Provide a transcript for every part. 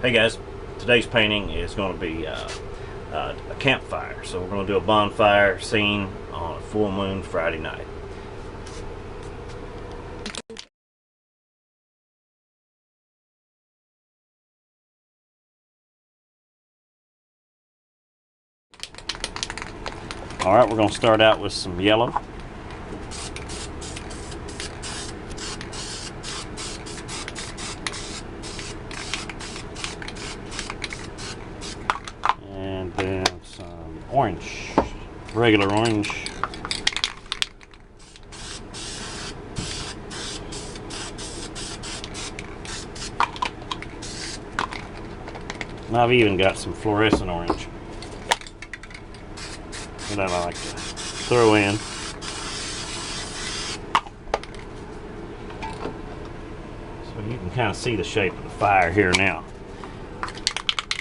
Hey guys, today's painting is going to be a campfire. So we're going to do a bonfire scene on a full moon Friday night. Alright, we're going to start out with some yellow. And then some orange, regular orange. And I've even got some fluorescent orange that I like to throw in. So you can kind of see the shape of the fire here now.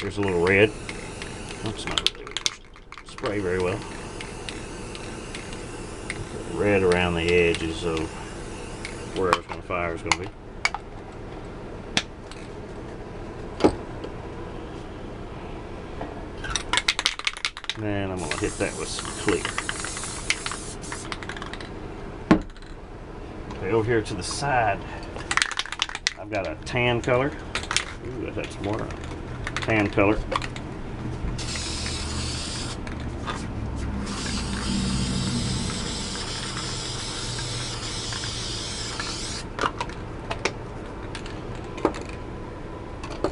There's a little red. That's not really spray very well. Red around the edges of where the fire is going to be. And I'm going to hit that with some clear. Okay, over here to the side, I've got a tan color. Ooh, that's more tan color.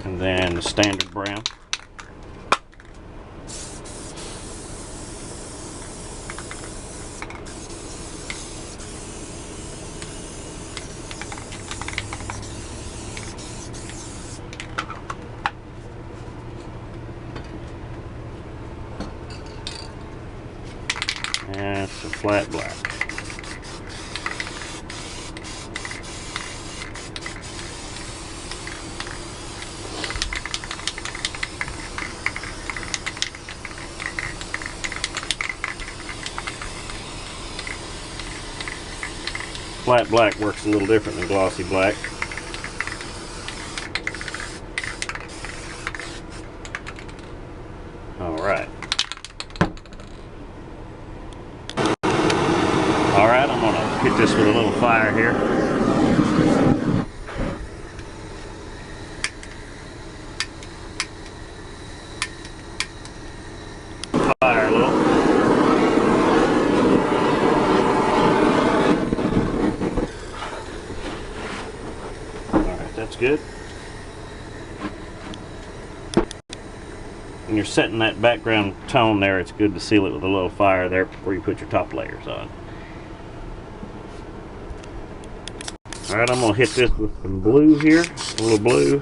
And then the standard brown. And some flat black. Flat black works a little different than glossy black. Alright. Alright, I'm going to hit this with a little fire here. Fire a little. Alright, that's good. When you're setting that background tone there, it's good to seal it with a little fire there before you put your top layers on. Alright, I'm going to hit this with some blue here, a little blue.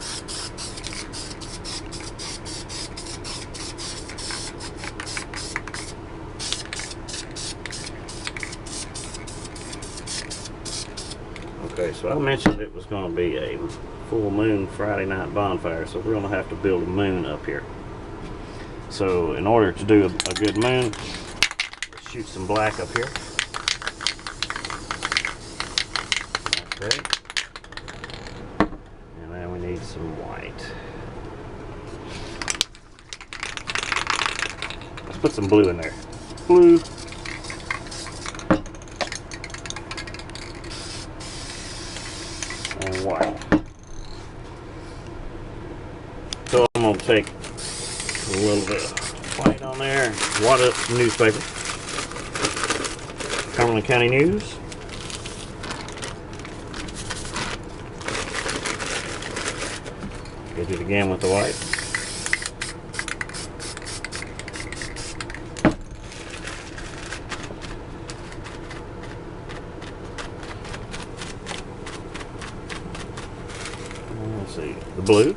Okay, so I mentioned it was going to be a full moon Friday night bonfire, so we're going to have to build a moon up here. So in order to do a good moon, let's shoot some black up here. Okay. And then we need some white. Let's put some blue in there. Blue. And white. So I'm going to take a little bit of white on there. Wad up some newspaper. Cumberland County News. Hit it again with the white. Let's see, the blue.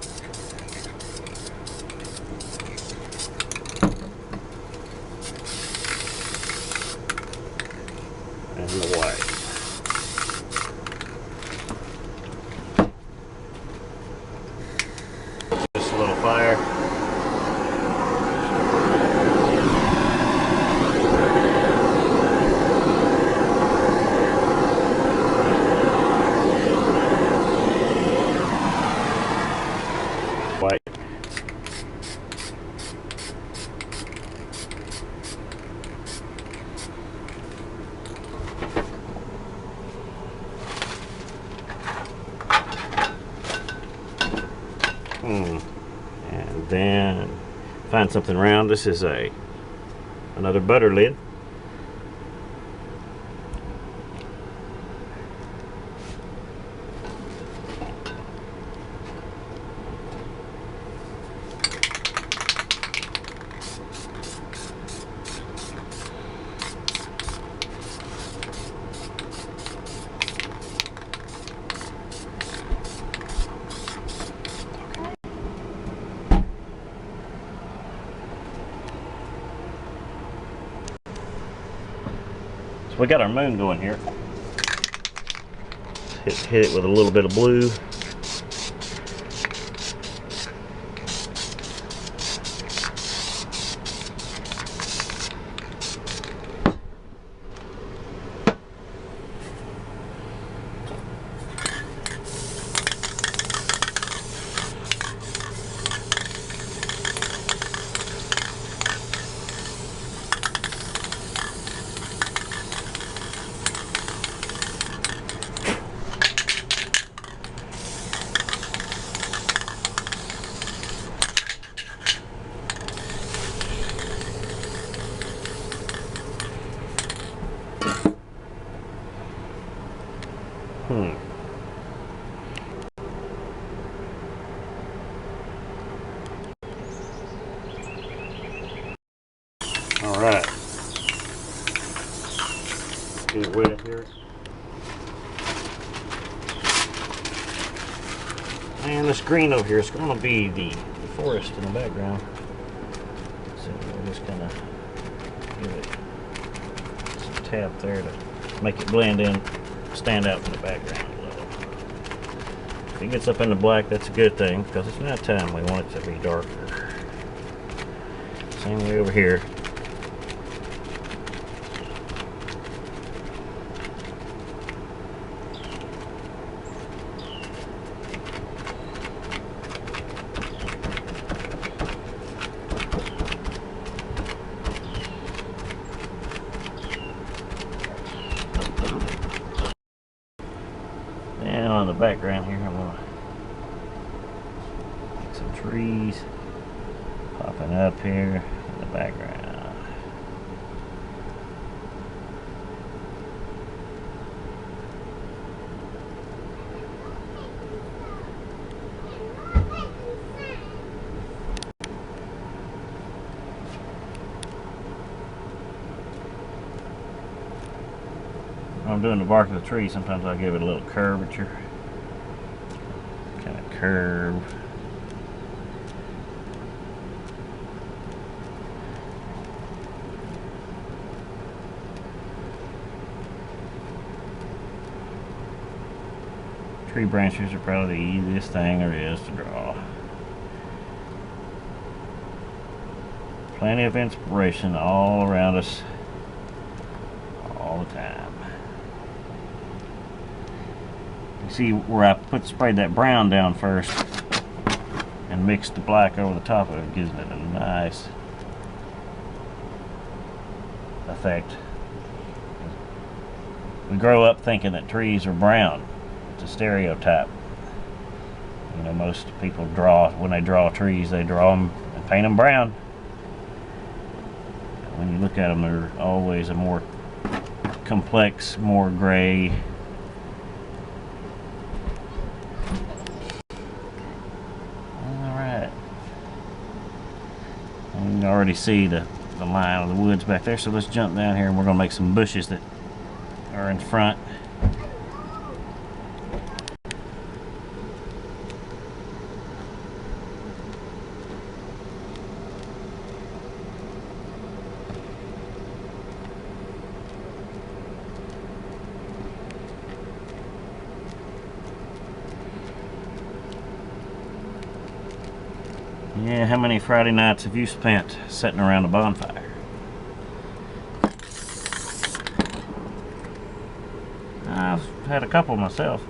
And the white. Just a little fire. And then find something round. This is another butter lid. So we got our moon going here. Hit it with a little bit of blue. All right. Get it wet here. And this green over here is going to be the forest in the background. So we'll just kind of give it some tap there to make it blend in, stand out in the background a little. If it gets up in the black, that's a good thing because it's not time. We want it to be darker. Same way over here. And on the background here, I'm going to make some trees popping up here in the background. When I'm doing the bark of the tree, sometimes I give it a little curvature. Kind of curve. Tree branches are probably the easiest thing there is to draw. Plenty of inspiration all around us all the time. You see where I sprayed that brown down first and mixed the black over the top of it, gives it a nice effect. We grow up thinking that trees are brown. It's a stereotype. You know, most people when they draw trees, they draw them and paint them brown. When you look at them, they're always a more complex, more gray. Alright. You can already see the line of the woods back there, so let's jump down here and we're going to make some bushes that are in front. Yeah, how many Friday nights have you spent sitting around a bonfire? I've had a couple myself.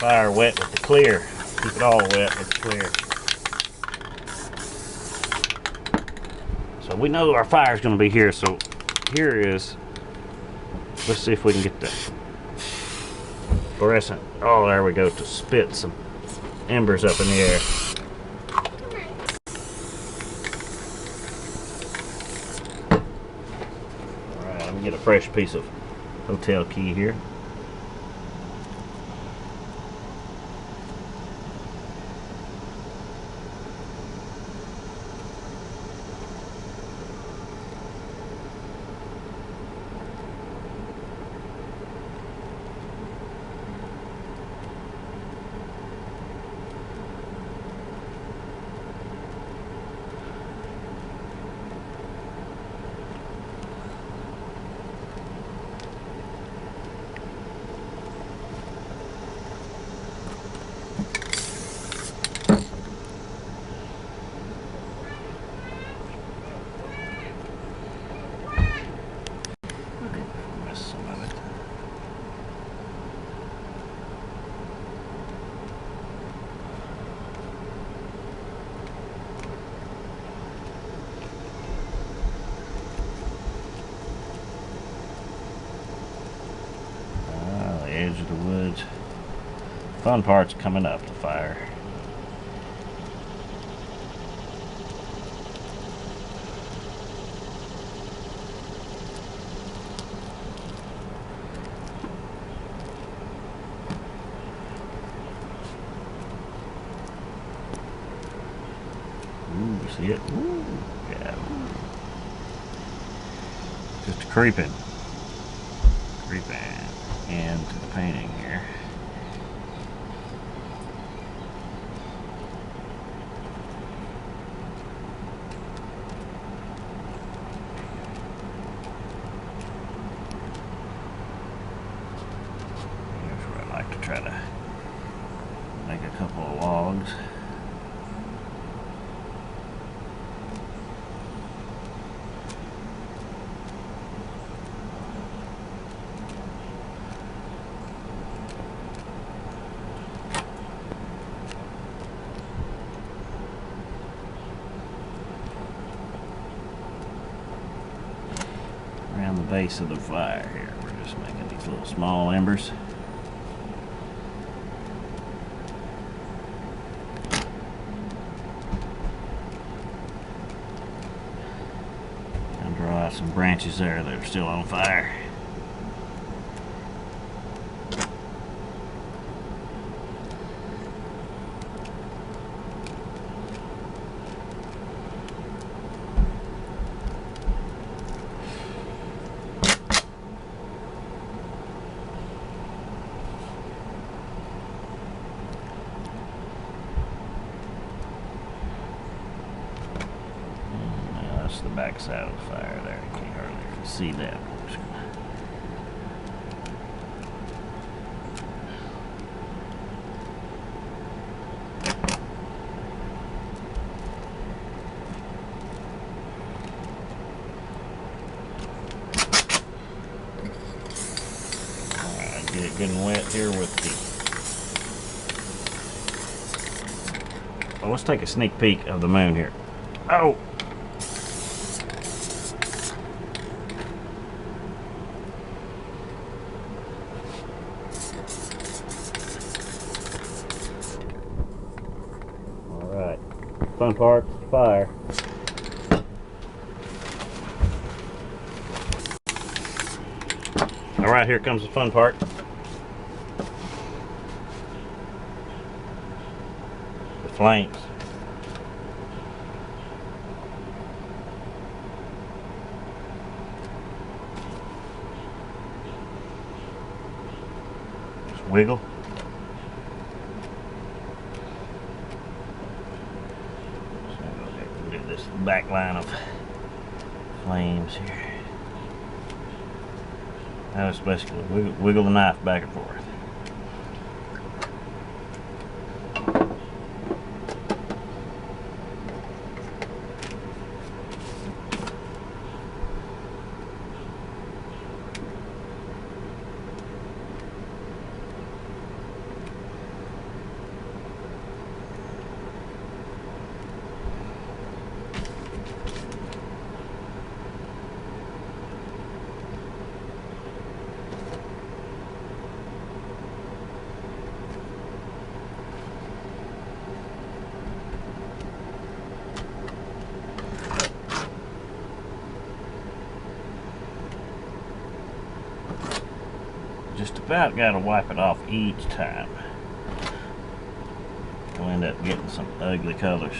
fire wet with the clear. Keep it all wet with the clear. So we know our fire's going to be here. So here is, let's see if we can get the fluorescent. Oh, there we go, to spit some embers up in the air. Alright, let me get a fresh piece of hotel key here. Edge of the woods. Fun part's coming up, the fire. Ooh, see it? Ooh, yeah. Just creeping. And painting here. Here's where I like to try to make a couple of logs. Around the base of the fire here, we're just making these little small embers. And draw out some branches there that are still on fire. The back side of the fire there. You can't hardly see that. Alright, get it good and wet here with the... Well, let's take a sneak peek of the moon here. Oh! Fun part, fire. All right, here comes the fun part. The flames. Just wiggle. This back line of flames here. Now it's basically wiggle the knife back and forth. about got to wipe it off each time. We'll end up getting some ugly colors.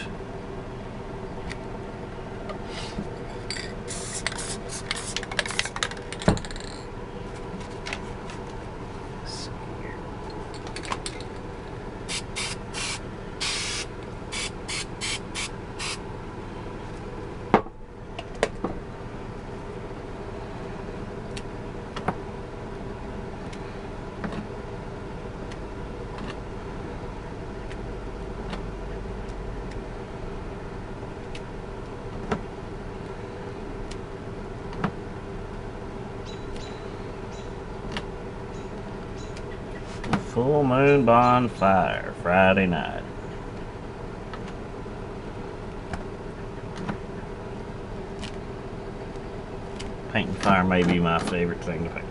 Full Moon Bonfire, Friday night. Painting fire may be my favorite thing to paint.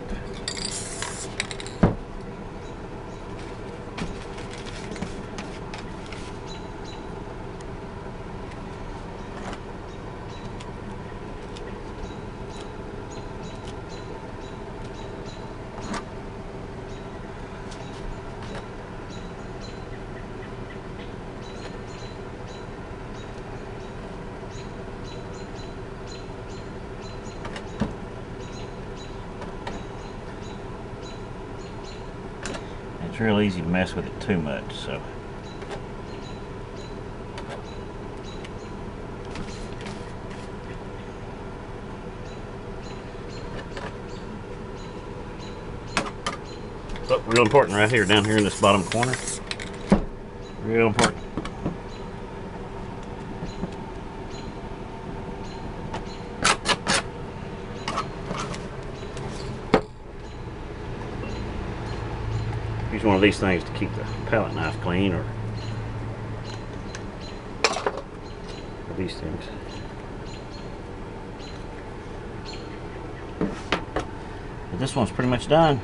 It's real easy to mess with it too much, so. Oh, real important right here, down here in this bottom corner. Real important. Use one of these things to keep the palette knife clean, or these things. But this one's pretty much done.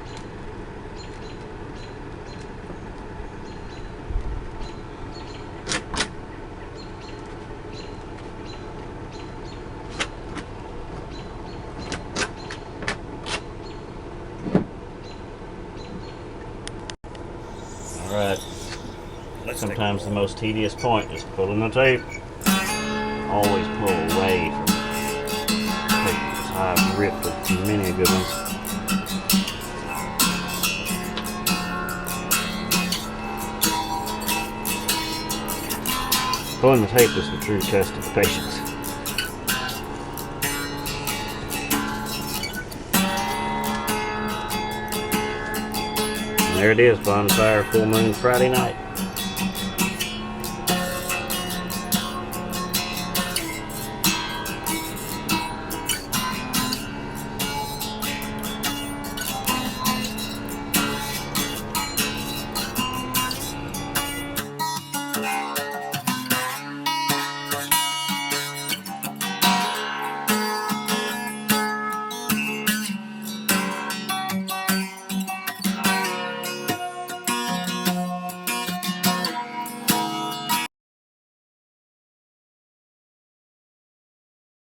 Alright, sometimes the most tedious point is pulling the tape. Always pull away from the tape. I've ripped many good ones. Pulling the tape is the true test of patience. And there it is, Bonfire Full Moon Friday night.